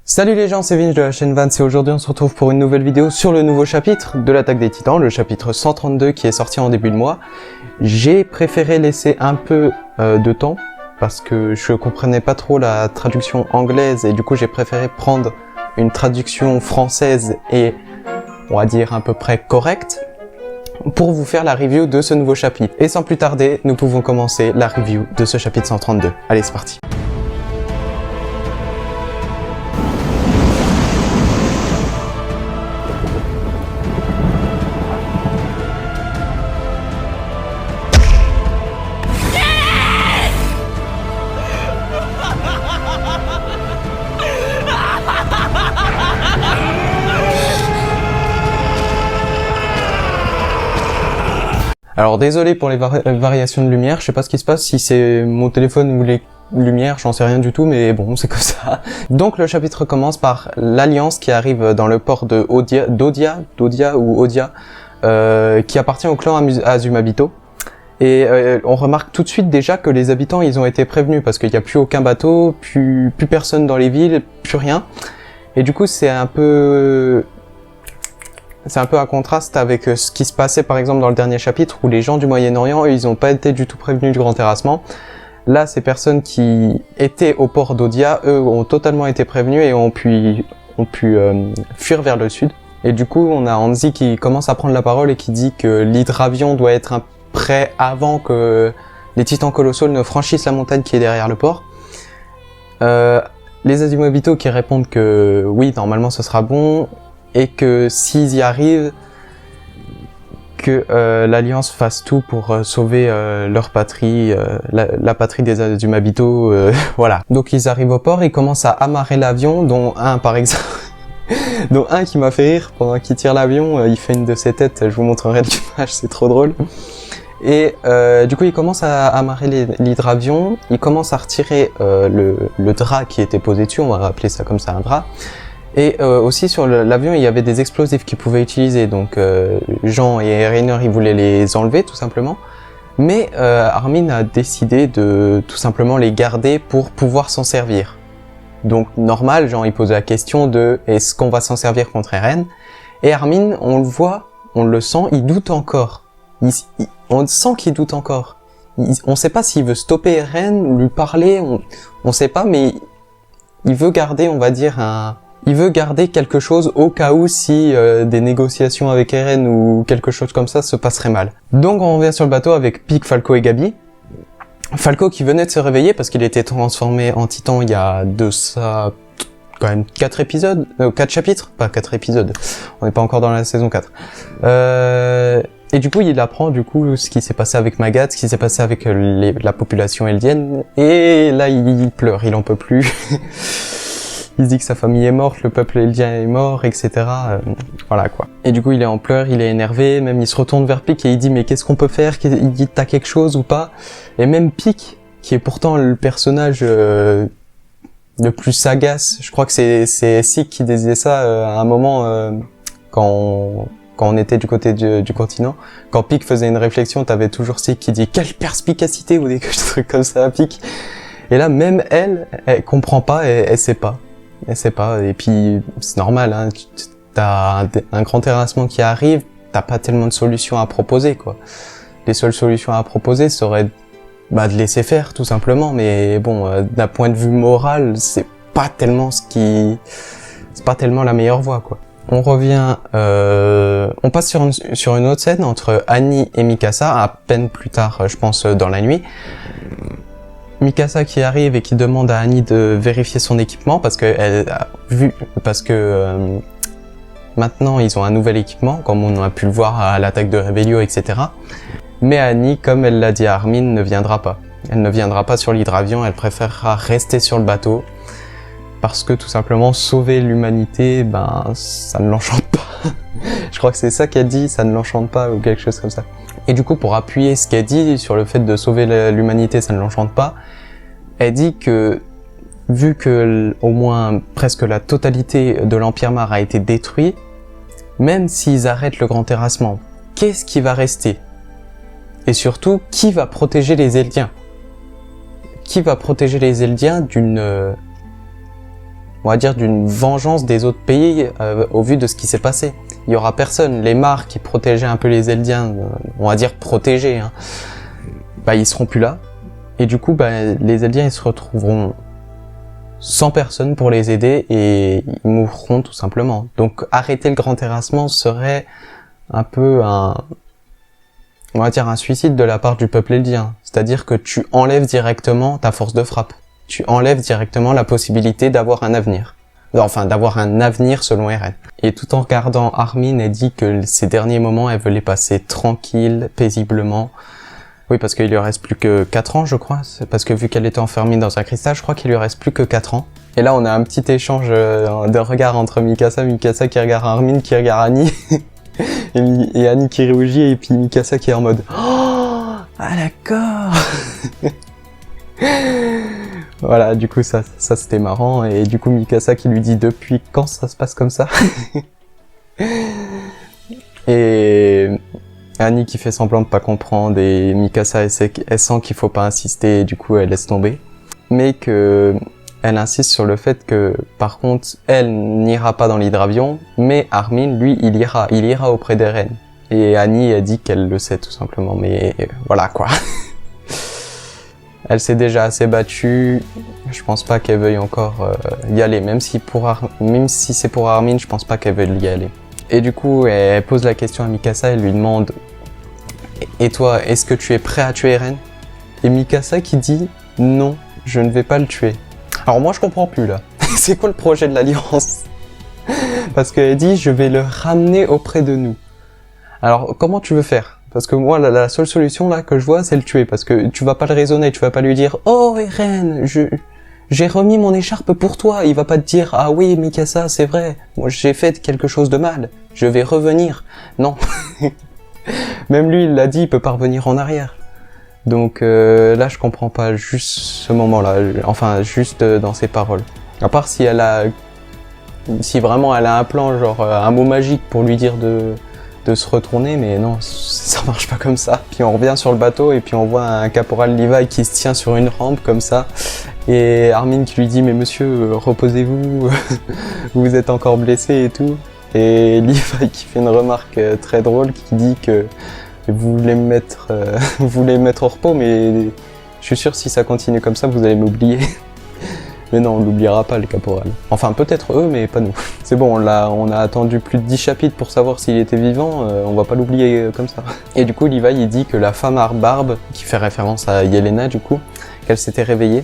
Salut les gens, c'est Vince de la chaîne Vance et aujourd'hui on se retrouve pour une nouvelle vidéo sur le nouveau chapitre de l'Attaque des Titans, le chapitre 132 qui est sorti en début de mois. J'ai préféré laisser un peu de temps parce que je comprenais pas trop la traduction anglaise et du coup j'ai préféré prendre une traduction française et on va dire à peu près correcte pour vous faire la review de ce nouveau chapitre. Et sans plus tarder, nous pouvons commencer la review de ce chapitre 132. Allez, c'est parti. Alors désolé pour les variations de lumière, je sais pas ce qui se passe, si c'est mon téléphone ou les lumières, j'en sais rien du tout, mais bon, c'est comme ça. Donc le chapitre commence par l'Alliance qui arrive dans le port de Dodia, qui appartient au clan Azumabito. Et on remarque tout de suite déjà que les habitants, ils ont été prévenus, parce qu'il n'y a plus aucun bateau, plus personne dans les villes, plus rien. Et du coup, c'est un peu un contraste avec ce qui se passait par exemple dans le dernier chapitre où les gens du Moyen-Orient, eux, ils n'ont pas été du tout prévenus du grand terrassement. Là, ces personnes qui étaient au port d'Odia, eux, ont totalement été prévenus et ont pu fuir vers le sud. Et du coup, on a Hanzi qui commence à prendre la parole et qui dit que l'hydravion doit être prêt avant que les titans colossaux ne franchissent la montagne qui est derrière le port. Les Azumabito qui répondent que oui, normalement ce sera bon, et que s'ils y arrivent, que l'Alliance fasse tout pour sauver leur patrie, la patrie des Azumabito, voilà. Donc ils arrivent au port, ils commencent à amarrer l'avion, dont un par exemple, dont un qui m'a fait rire pendant qu'il tire l'avion, il fait une de ses têtes, je vous montrerai l'image, c'est trop drôle. Et du coup ils commencent à amarrer l'hydravion, ils commencent à retirer le drap qui était posé dessus, on va appeler ça comme ça un drap. Et aussi sur l'avion, il y avait des explosifs qu'ils pouvaient utiliser, donc Jean et Reiner, ils voulaient les enlever tout simplement. Mais Armin a décidé de tout simplement les garder pour pouvoir s'en servir. Donc normal, Jean il pose la question de est-ce qu'on va s'en servir contre Eren? Et Armin, on le voit, on le sent, il doute encore. On sent qu'il doute encore. On sait pas s'il veut stopper Eren, lui parler, on sait pas, mais il veut garder, on va dire, il veut garder quelque chose au cas où si des négociations avec Eren ou quelque chose comme ça se passerait mal. Donc on revient sur le bateau avec Pieck, Falco et Gabi. Falco qui venait de se réveiller parce qu'il était transformé en titan il y a de ça quand même 4 épisodes, 4 chapitres, pas 4 épisodes, on n'est pas encore dans la saison 4. Et du coup il apprend du coup ce qui s'est passé avec Magath, ce qui s'est passé avec la population eldienne, et là il pleure, il en peut plus. Il se dit que sa famille est morte, le peuple eldien est mort, etc. Voilà quoi. Et du coup il est en pleurs, il est énervé, même il se retourne vers Pieck et il dit mais qu'est-ce qu'on peut faire? Il dit t'as quelque chose ou pas? Et même Pieck, qui est pourtant le personnage le plus sagace, je crois que c'est Sick qui disait ça à un moment quand on était du côté du continent. Quand Pieck faisait une réflexion, t'avais toujours Sick qui dit quelle perspicacité ou des trucs comme ça à Pieck. Et là même elle comprend pas, elle sait pas. Elle sait pas, et puis c'est normal, hein, t'as un grand terrassement qui arrive, t'as pas tellement de solutions à proposer, quoi. Les seules solutions à proposer seraient de laisser faire, tout simplement, mais bon, d'un point de vue moral, c'est pas tellement la meilleure voie, quoi. On revient, on passe sur une autre scène entre Annie et Mikasa, à peine plus tard, je pense, dans la nuit. Mikasa qui arrive et qui demande à Annie de vérifier son équipement parce que maintenant ils ont un nouvel équipement comme on a pu le voir à l'attaque de Revelio, etc. Mais Annie, comme elle l'a dit à Armin, ne viendra pas. Elle ne viendra pas sur l'hydravion, elle préférera rester sur le bateau parce que tout simplement sauver l'humanité, ça ne l'enchante pas. Je crois que c'est ça qu'elle dit, ça ne l'enchante pas ou quelque chose comme ça. Et du coup, pour appuyer ce qu'elle dit sur le fait de sauver l'humanité, ça ne l'enchante pas, elle dit que, vu que au moins presque la totalité de l'Empire Mar a été détruit, même s'ils arrêtent le grand terrassement, qu'est-ce qui va rester? Et surtout, qui va protéger les Eldiens? Qui va protéger les Eldiens d'une on va dire, d'une vengeance des autres pays au vu de ce qui s'est passé. Il y aura personne. Les Mars qui protégeaient un peu les Eldiens, on va dire protégés, hein, bah ils seront plus là. Et du coup, bah les Eldiens ils se retrouveront sans personne pour les aider et ils mourront tout simplement. Donc arrêter le grand terrassement serait un peu on va dire un suicide de la part du peuple eldien. C'est-à-dire que tu enlèves directement ta force de frappe. Tu enlèves directement la possibilité d'avoir un avenir. Enfin, d'avoir un avenir selon Eren. Et tout en regardant Armin, elle dit que ces derniers moments, elle veut les passer tranquille, paisiblement. Oui, parce qu'il lui reste plus que 4 ans, je crois. C'est parce que vu qu'elle était enfermée dans un cristal, je crois qu'il lui reste plus que 4 ans. Et là, on a un petit échange de regards entre Mikasa qui regarde Armin, qui regarde Annie. et Annie qui rougit, et puis Mikasa qui est en mode « Oh, ah d'accord !» Voilà, du coup, ça c'était marrant. Et du coup, Mikasa qui lui dit « Depuis quand ça se passe comme ça ?» Et Annie qui fait semblant de pas comprendre, et Mikasa, elle sent qu'il faut pas insister, et du coup, elle laisse tomber. Mais que elle insiste sur le fait que, par contre, elle n'ira pas dans l'hydravion, mais Armin, lui, il ira auprès d'Eren. Et Annie a dit qu'elle le sait tout simplement, mais voilà quoi. Elle s'est déjà assez battue, je pense pas qu'elle veuille encore y aller, même si c'est pour Armin, je pense pas qu'elle veuille y aller. Et du coup, elle pose la question à Mikasa, elle lui demande « Et toi, est-ce que tu es prêt à tuer Eren ?» Et Mikasa qui dit « Non, je ne vais pas le tuer. » Alors moi je comprends plus là, c'est quoi le projet de l'Alliance? Parce qu'elle dit « Je vais le ramener auprès de nous ». Alors comment tu veux faire? Parce que moi la seule solution là que je vois c'est le tuer, parce que tu vas pas le raisonner, tu vas pas lui dire « Oh Eren, j'ai remis mon écharpe pour toi », il va pas te dire « Ah oui Mikasa, c'est vrai, moi j'ai fait quelque chose de mal, je vais revenir ». Non. Même lui il l'a dit, il peut pas revenir en arrière. Donc là je comprends pas juste ce moment-là, enfin juste dans ses paroles. À part si vraiment elle a un plan, genre un mot magique pour lui dire de se retourner, mais non, ça marche pas comme ça. Puis on revient sur le bateau et puis on voit un caporal Levi qui se tient sur une rampe comme ça, et Armin qui lui dit « Mais monsieur, reposez-vous, vous êtes encore blessé et tout ». Et Levi qui fait une remarque très drôle qui dit que vous voulez me mettre au repos, mais je suis sûr si ça continue comme ça, vous allez m'oublier. Mais non, on l'oubliera pas, le caporal. Enfin, peut-être eux, mais pas nous. C'est bon, on a attendu plus de 10 chapitres pour savoir s'il était vivant, on va pas l'oublier comme ça. Et du coup, Levi, il dit que la femme à barbe, qui fait référence à Yelena, du coup, qu'elle s'était réveillée,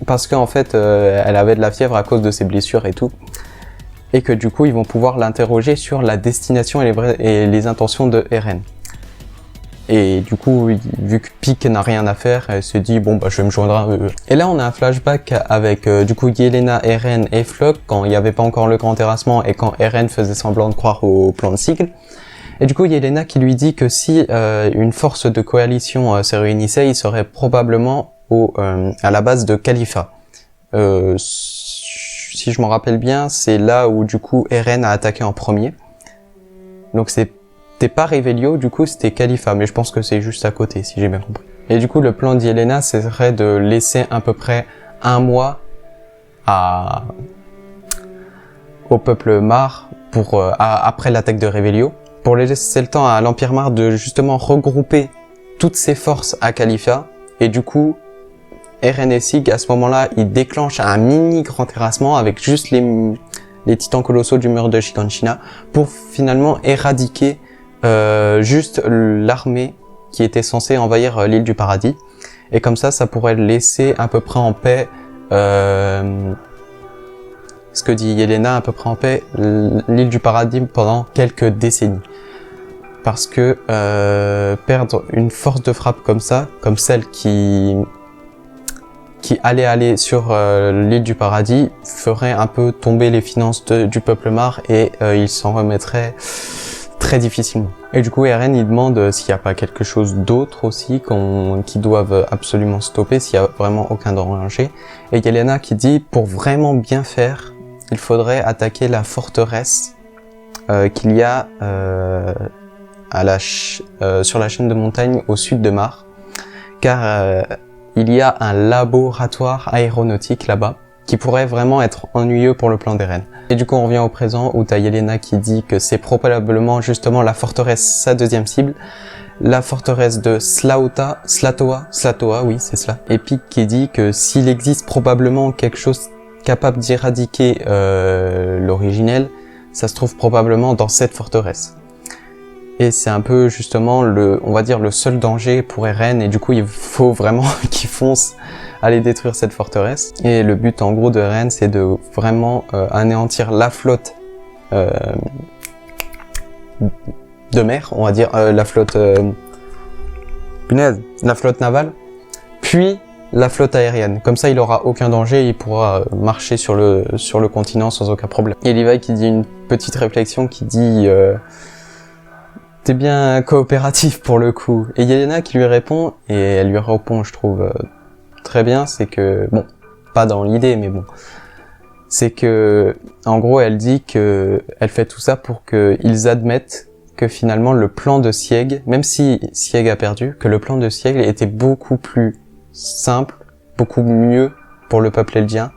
parce qu'en fait, elle avait de la fièvre à cause de ses blessures et tout. Et que du coup, ils vont pouvoir l'interroger sur la destination et les intentions de Eren. Et du coup, vu que Pieck n'a rien à faire, elle se dit bon bah je vais me joindre à eux. Et là on a un flashback avec du coup Yelena, Eren et Floch quand il n'y avait pas encore le grand terrassement et quand Eren faisait semblant de croire au plan de Sigle. Et du coup Yelena qui lui dit que si une force de coalition se réunissait, il serait probablement à la base de Khalifa. Si je m'en rappelle bien, c'est là où du coup Eren a attaqué en premier. Donc c'était pas Revelio, du coup c'était Khalifa, mais je pense que c'est juste à côté, si j'ai bien compris. Et du coup le plan d'Yelena serait de laisser à peu près un mois au peuple Mar après l'attaque de Revelio, pour laisser le temps à l'Empire Mar de justement regrouper toutes ses forces à Khalifa, et du coup Eren et Sig à ce moment-là ils déclenchent un mini grand terrassement avec juste les titans colossaux du mur de Shiganshina pour finalement éradiquer juste l'armée qui était censée envahir l'île du paradis, et comme ça pourrait laisser à peu près en paix ce que dit Yelena, à peu près en paix l'île du paradis pendant quelques décennies, parce que perdre une force de frappe comme ça, comme celle qui allait aller sur l'île du paradis, ferait un peu tomber les finances du peuple Mar, et il s'en remettrait très difficilement. Et du coup Eren il demande s'il n'y a pas quelque chose d'autre aussi qu'ils doivent absolument stopper, s'il n'y a vraiment aucun danger. Et Yelena qui dit pour vraiment bien faire, il faudrait attaquer la forteresse qu'il y a sur la chaîne de montagne au sud de Mar, car il y a un laboratoire aéronautique là-bas qui pourrait vraiment être ennuyeux pour le plan d'Eren. Et du coup on revient au présent où t'as Yelena qui dit que c'est probablement justement la forteresse sa deuxième cible, la forteresse de Slatoa, oui c'est cela. Et Pieck qui dit que s'il existe probablement quelque chose capable d'éradiquer l'originel, ça se trouve probablement dans cette forteresse. Et c'est un peu justement on va dire le seul danger pour Eren, et du coup il faut vraiment qu'il fonce aller détruire cette forteresse. Et le but en gros de Eren, c'est de vraiment anéantir la flotte de mer, on va dire la flotte la flotte navale, puis la flotte aérienne. Comme ça, il aura aucun danger, il pourra marcher sur le continent sans aucun problème. Et Levi qui dit une petite réflexion qui dit t'es bien coopératif pour le coup. Et Yelena qui lui répond, et elle lui répond, je trouve très bien, c'est que bon, pas dans l'idée, mais bon, c'est que en gros, elle dit que elle fait tout ça pour qu'ils admettent que finalement le plan de Sieg, même si Sieg a perdu, que le plan de Sieg était beaucoup plus simple, beaucoup mieux pour le peuple eldien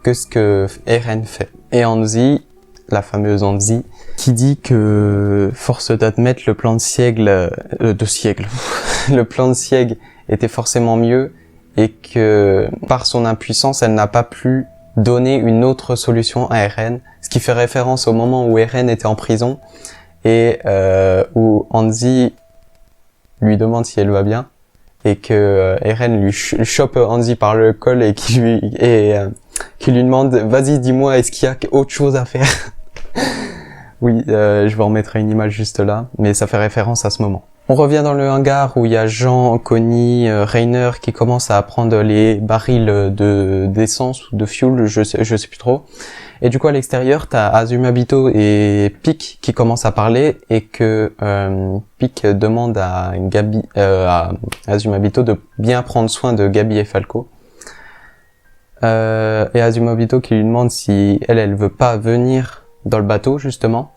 que ce que Eren fait. Et Hanzi, la fameuse Hanzi, qui dit que, force d'admettre, le plan de Sieg, le plan de Sieg était forcément mieux, et que par son impuissance, elle n'a pas pu donner une autre solution à Eren, ce qui fait référence au moment où Eren était en prison, et où Hanzi lui demande si elle va bien, et que Eren lui chope Hanzi par le col et qui lui demande vas-y dis-moi est-ce qu'il y a autre chose à faire. Oui, je vous remettrai une image juste là, mais ça fait référence à ce moment. On revient dans le hangar où il y a Jean, Connie, Reiner qui commencent à prendre les barils d'essence ou de fuel, je sais plus trop. Et du coup à l'extérieur, t'as Azumabito et Pieck qui commencent à parler, et que Pieck demande à Azumabito de bien prendre soin de Gabi et Falco. Et Azumabito qui lui demande si elle veut pas venir dans le bateau justement.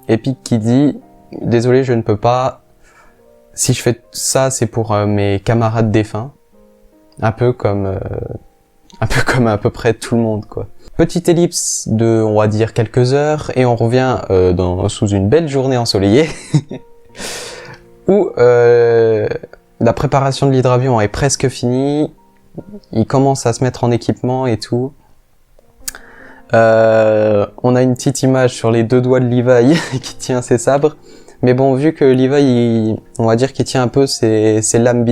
Et Pieck qui dit désolé, je ne peux pas. Si je fais ça, c'est pour mes camarades défunts. Un peu comme à peu près tout le monde, quoi. Petite ellipse de, on va dire, quelques heures, et on revient sous une belle journée ensoleillée, où la préparation de l'hydravion est presque finie. Il commence à se mettre en équipement et tout. On a une petite image sur les deux doigts de Levi qui tient ses sabres. Mais bon, vu que Levi, on va dire qu'il tient un peu ses lames,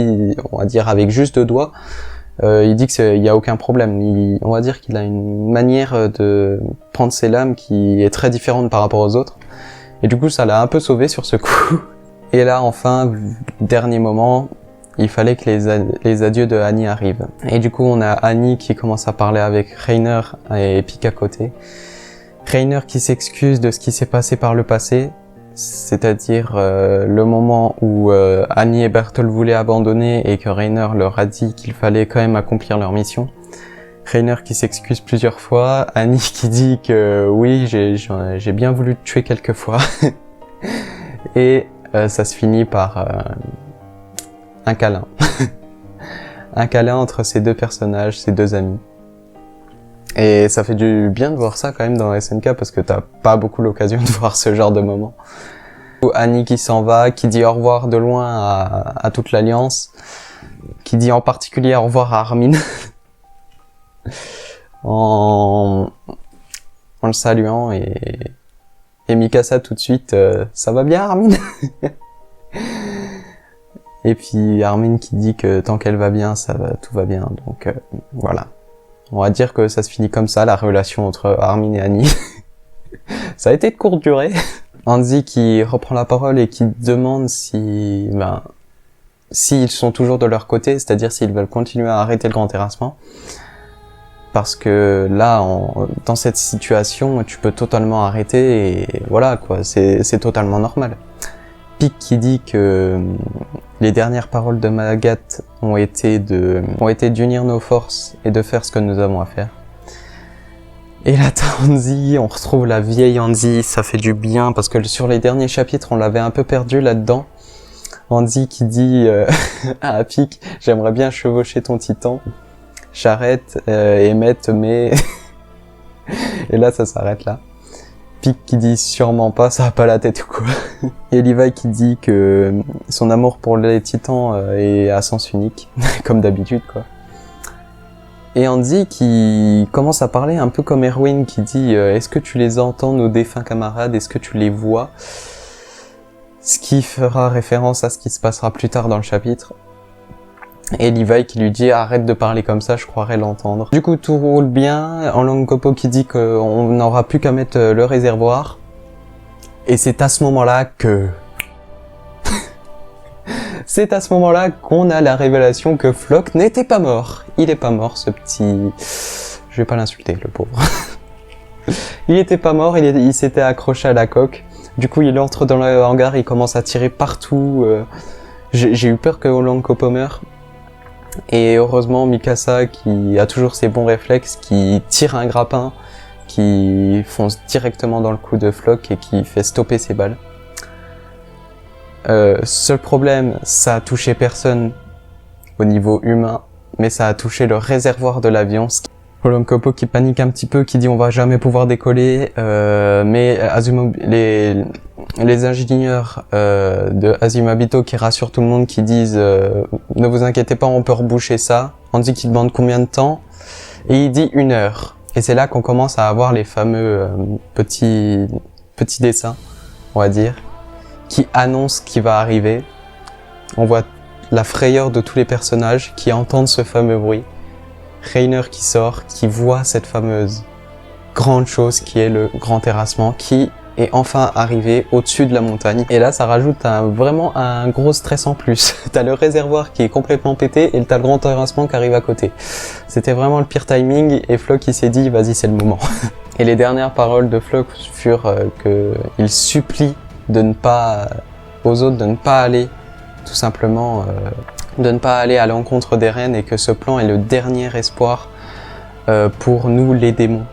on va dire avec juste deux doigts, il dit qu'il y a aucun problème. On va dire qu'il a une manière de prendre ses lames qui est très différente par rapport aux autres. Et du coup, ça l'a un peu sauvé sur ce coup. Et là, enfin, dernier moment, il fallait que les adieux de Annie arrivent. Et du coup, on a Annie qui commence à parler avec Reiner et Pieck à côté. Reiner qui s'excuse de ce qui s'est passé par le passé. C'est-à-dire le moment où Annie et Bertolt voulaient abandonner et que Reiner leur a dit qu'il fallait quand même accomplir leur mission. Reiner qui s'excuse plusieurs fois, Annie qui dit que oui, j'ai bien voulu te tuer quelques fois. Et ça se finit par un câlin. Un câlin entre ces deux personnages, ces deux amis. Et ça fait du bien de voir ça quand même dans SNK parce que t'as pas beaucoup l'occasion de voir ce genre de moment. Annie qui s'en va, qui dit au revoir de loin à toute l'Alliance, qui dit en particulier au revoir à Armin en le saluant, et Mikasa tout de suite ça va bien Armin. Et puis Armin qui dit que tant qu'elle va bien, tout va bien, donc voilà. On va dire que ça se finit comme ça, la relation entre Armin et Annie. Ça a été de courte durée. Hanzi qui reprend la parole et qui demande s'ils sont toujours de leur côté, c'est-à-dire s'ils veulent continuer à arrêter le grand terrassement. Parce que là, dans cette situation, tu peux totalement arrêter et voilà quoi, c'est totalement normal. Pieck qui dit que les dernières paroles de Magat ont été d'unir nos forces et de faire ce que nous avons à faire. Et là, t'as Hanzi, on retrouve la vieille Hanzi, ça fait du bien parce que sur les derniers chapitres, on l'avait un peu perdu là-dedans. Hanzi qui dit à Pieck, j'aimerais bien chevaucher ton titan. j'arrête, Emmett, mais... Et là, ça s'arrête là. Pig qui dit sûrement pas, ça a pas la tête ou quoi. Et Levi qui dit que son amour pour les titans est à sens unique, comme d'habitude quoi. Et Andy qui commence à parler un peu comme Erwin qui dit est-ce que tu les entends nos défunts camarades, est-ce que tu les vois? Ce qui fera référence à ce qui se passera plus tard dans le chapitre. Et Levi qui lui dit arrête de parler comme ça, je croirais l'entendre. Du coup tout roule bien, Onlankopo qui dit qu'on n'aura plus qu'à mettre le réservoir. Et c'est à ce moment-là que... c'est à ce moment-là qu'on a la révélation que Flock n'était pas mort. Il est pas mort ce petit... Je vais pas l'insulter le pauvre. Il était pas mort, il s'était accroché à la coque. Du coup il entre dans le hangar, il commence à tirer partout. J'ai eu peur que Onlankopo meure. Et heureusement Mikasa qui a toujours ses bons réflexes, qui tire un grappin, qui fonce directement dans le cou de Flock et qui fait stopper ses balles. Seul problème, ça a touché personne au niveau humain, mais ça a touché le réservoir de l'avion. Onlankopo qui panique un petit peu, qui dit on va jamais pouvoir décoller, mais les ingénieurs de Azumabito qui rassurent tout le monde, qui disent ne vous inquiétez pas, on peut reboucher ça. On dit qu'il demande combien de temps, et il dit 1 heure. Et c'est là qu'on commence à avoir les fameux petits dessins, on va dire, qui annoncent ce qui va arriver. On voit la frayeur de tous les personnages qui entendent ce fameux bruit. Reiner qui sort, qui voit cette fameuse grande chose qui est le grand terrassement, qui est enfin arrivé au-dessus de la montagne. Et là, ça rajoute vraiment un gros stress en plus. T'as le réservoir qui est complètement pété et t'as le grand terrassement qui arrive à côté. C'était vraiment le pire timing et Flock il s'est dit, vas-y, c'est le moment. Et les dernières paroles de Flock furent qu'il supplie de ne pas, aux autres de ne pas aller, tout simplement, de ne pas aller à l'encontre des reines et que ce plan est le dernier espoir pour nous les démons,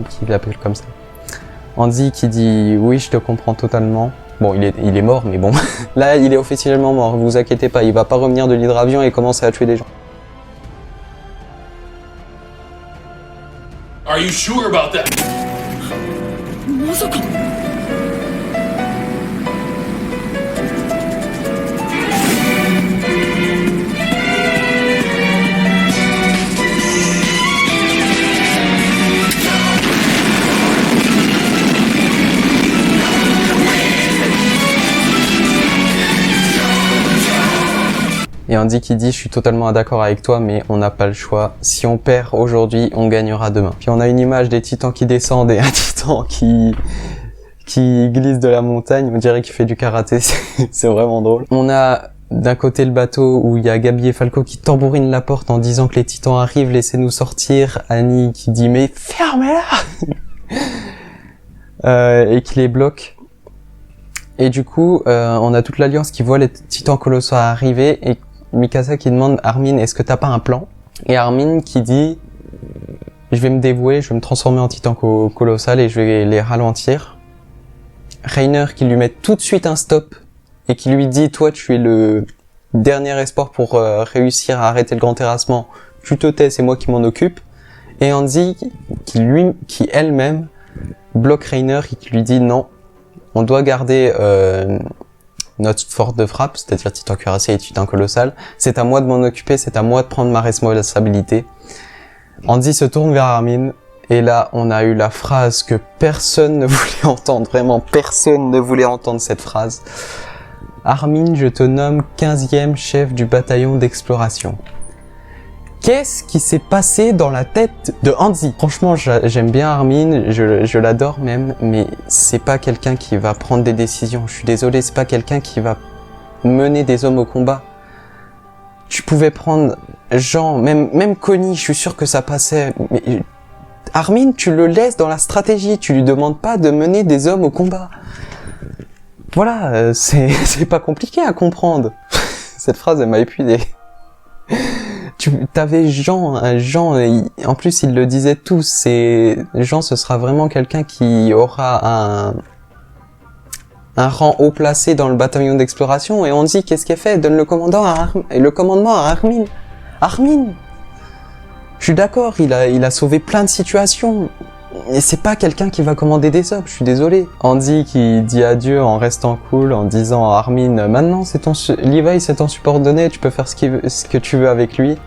qu'il l'appelle comme ça. Andy qui dit oui, je te comprends totalement. Bon, il est mort, mais bon, là il est officiellement mort, vous inquiétez pas, il va pas revenir de l'hydravion et commencer à tuer des gens. Are you sure about that? Et Andy qui dit, je suis totalement d'accord avec toi, mais on n'a pas le choix. Si on perd aujourd'hui, on gagnera demain. Puis on a une image des titans qui descendent et un titan qui glisse de la montagne. On dirait qu'il fait du karaté, c'est vraiment drôle. On a d'un côté le bateau où il y a Gabi et Falco qui tambourinent la porte en disant que les titans arrivent, laissez-nous sortir. Annie qui dit, mais fermez-la et qui les bloque. Et du coup, on a toute l'Alliance qui voit les titans colossaux arriver et Mikasa qui demande Armin, est-ce que t'as pas un plan? Et Armin qui dit, je vais me dévouer, je vais me transformer en titan colossal et je vais les ralentir. Reiner qui lui met tout de suite un stop et qui lui dit, toi tu es le dernier espoir pour réussir à arrêter le grand terrassement, tu te tais, c'est moi qui m'en occupe. Et Andy qui elle-même bloque Reiner et qui lui dit non, on doit garder notre force de frappe, c'est-à-dire titan cuirassé et titan colossal. C'est à moi de m'en occuper, c'est à moi de prendre ma responsabilité. Andy se tourne vers Armin, et là, on a eu la phrase que personne ne voulait entendre, vraiment personne ne voulait entendre cette phrase. Armin, je te nomme 15e chef du bataillon d'exploration. Qu'est-ce qui s'est passé dans la tête de Andy? Franchement, j'aime bien Armin, je l'adore même, mais c'est pas quelqu'un qui va prendre des décisions. Je suis désolé, c'est pas quelqu'un qui va mener des hommes au combat. Tu pouvais prendre Jean, même Connie, je suis sûr que ça passait. Mais Armin, tu le laisses dans la stratégie, tu lui demandes pas de mener des hommes au combat. Voilà, c'est pas compliqué à comprendre. Cette phrase, elle m'a épuisé. T'avais Jean, en plus ils le disaient tous, Jean ce sera vraiment quelqu'un qui aura un rang haut placé dans le bataillon d'exploration, et on dit qu'est-ce qu'elle fait? Elle donne le commandement à Armin. Je suis d'accord, il a sauvé plein de situations. Et c'est pas quelqu'un qui va commander des subs, je suis désolé. Andy qui dit adieu en restant cool, en disant à Armin, maintenant Levi c'est ton subordonné, tu peux faire ce que tu veux avec lui.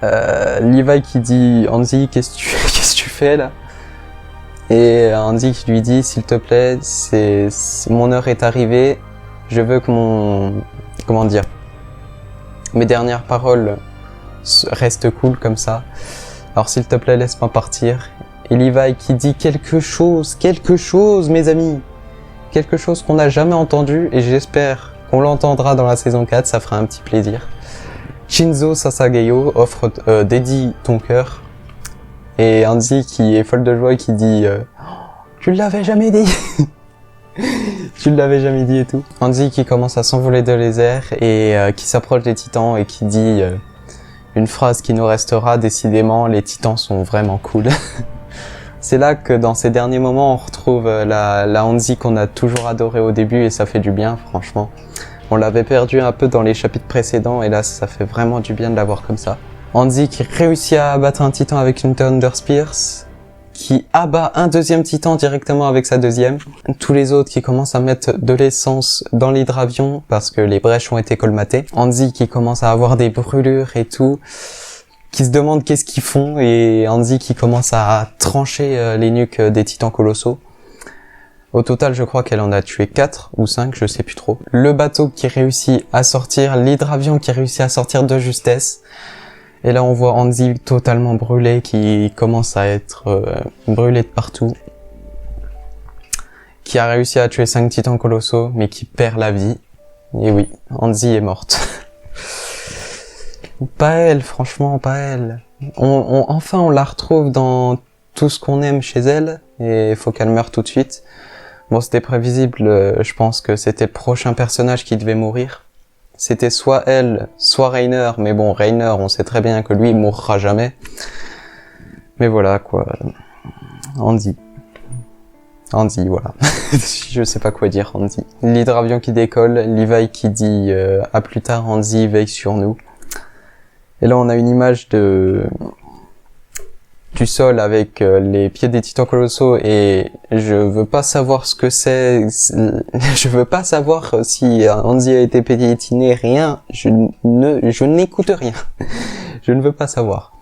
Levi qui dit, Andy, qu'est-ce que tu fais là? Et Andy qui lui dit, s'il te plaît, mon heure est arrivée, je veux que mes dernières paroles restent cool comme ça. Alors s'il te plaît, laisse-moi partir. Et Levi qui dit quelque chose, mes amis. Quelque chose qu'on n'a jamais entendu et j'espère qu'on l'entendra dans la saison 4, ça fera un petit plaisir. Shinzo Sasageyo offre dédie ton cœur. Et Andy qui est folle de joie et qui dit tu l'avais jamais dit. Tu l'avais jamais dit et tout. Andy qui commence à s'envoler de les airs et qui s'approche des titans et qui dit une phrase qui nous restera, décidément les titans sont vraiment cool. C'est là que dans ces derniers moments on retrouve la Andy qu'on a toujours adorée au début et ça fait du bien franchement. On l'avait perdu un peu dans les chapitres précédents et là ça fait vraiment du bien de la voir comme ça. Andy qui réussit à abattre un titan avec une Thunder Spears, qui abat un deuxième titan directement avec sa deuxième. Tous les autres qui commencent à mettre de l'essence dans l'hydravion parce que les brèches ont été colmatées. Andy qui commence à avoir des brûlures et tout, qui se demande qu'est-ce qu'ils font et Andy qui commence à trancher les nuques des titans colossaux. Au total, je crois qu'elle en a tué 4 ou 5, je sais plus trop. Le bateau qui réussit à sortir, l'hydravion qui réussit à sortir de justesse. Et là, on voit Andy totalement brûlé, qui commence à être brûlé de partout. Qui a réussi à tuer 5 titans colossaux, mais qui perd la vie. Et oui, Andy est morte. Pas elle, franchement, pas elle. Enfin, on la retrouve dans tout ce qu'on aime chez elle, et il faut qu'elle meure tout de suite. Bon, c'était prévisible, je pense que c'était le prochain personnage qui devait mourir. C'était soit elle, soit Reiner, mais bon, Reiner, on sait très bien que lui, il mourra jamais. Mais voilà, quoi. Andy, voilà. Je sais pas quoi dire, Andy. L'hydravion qui décolle, Levi qui dit à plus tard, Andy veille sur nous. Et là, on a une image du sol avec les pieds des titans colossaux et je veux pas savoir ce que c'est, je veux pas savoir si Andy a été pétiné, rien, je n'écoute rien. Je ne veux pas savoir.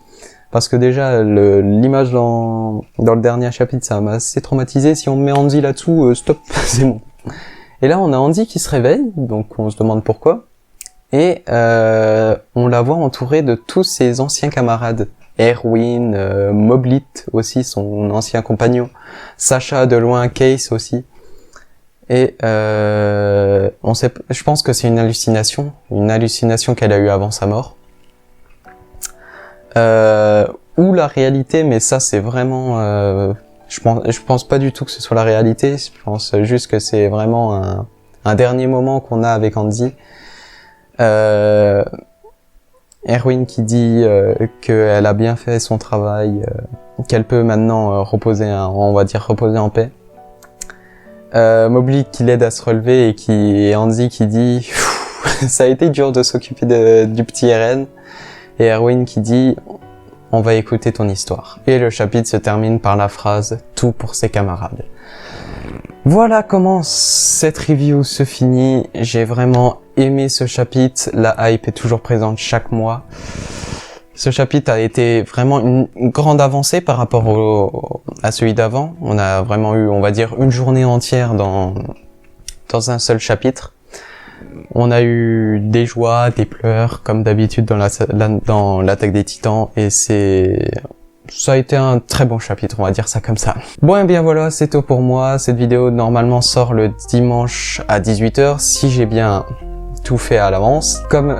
Parce que déjà, l'image dans le dernier chapitre, ça m'a assez traumatisé. Si on met Andy là-dessous, stop, c'est bon. Et là, on a Andy qui se réveille, donc on se demande pourquoi. Et on la voit entourée de tous ses anciens camarades. Erwin, Moblit aussi, son ancien compagnon, Sacha de loin, Case aussi. Et je pense que c'est une hallucination qu'elle a eue avant sa mort. Ou la réalité, mais ça c'est vraiment, je pense pas du tout que ce soit la réalité. Je pense juste que c'est vraiment un dernier moment qu'on a avec Andy. Erwin qui dit qu'elle a bien fait son travail, qu'elle peut maintenant reposer en paix. Moblit qui l'aide à se relever et Andy qui dit ça a été dur de s'occuper du petit Eren. Et Erwin qui dit on va écouter ton histoire. Et le chapitre se termine par la phrase tout pour ses camarades. Voilà comment cette review se finit. J'ai vraiment aimé ce chapitre. La hype est toujours présente chaque mois. Ce chapitre a été vraiment une grande avancée par rapport à celui d'avant. On a vraiment eu, on va dire, une journée entière dans un seul chapitre. On a eu des joies, des pleurs, comme d'habitude dans l'attaque des titans, et ça a été un très bon chapitre, on va dire ça comme ça. Bon et bien voilà, c'est tout pour moi. Cette vidéo normalement sort le dimanche à 18h, si j'ai bien tout fait à l'avance. Comme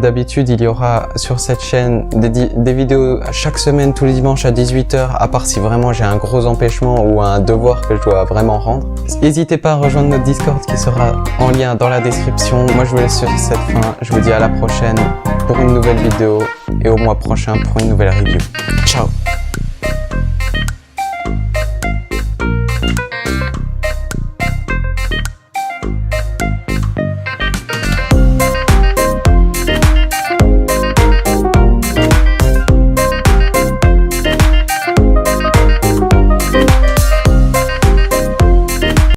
d'habitude, il y aura sur cette chaîne des vidéos chaque semaine, tous les dimanches à 18h, à part si vraiment j'ai un gros empêchement ou un devoir que je dois vraiment rendre. N'hésitez pas à rejoindre notre Discord qui sera en lien dans la description. Moi je vous laisse sur cette fin, je vous dis à la prochaine pour une nouvelle vidéo et au mois prochain pour une nouvelle review. Ciao!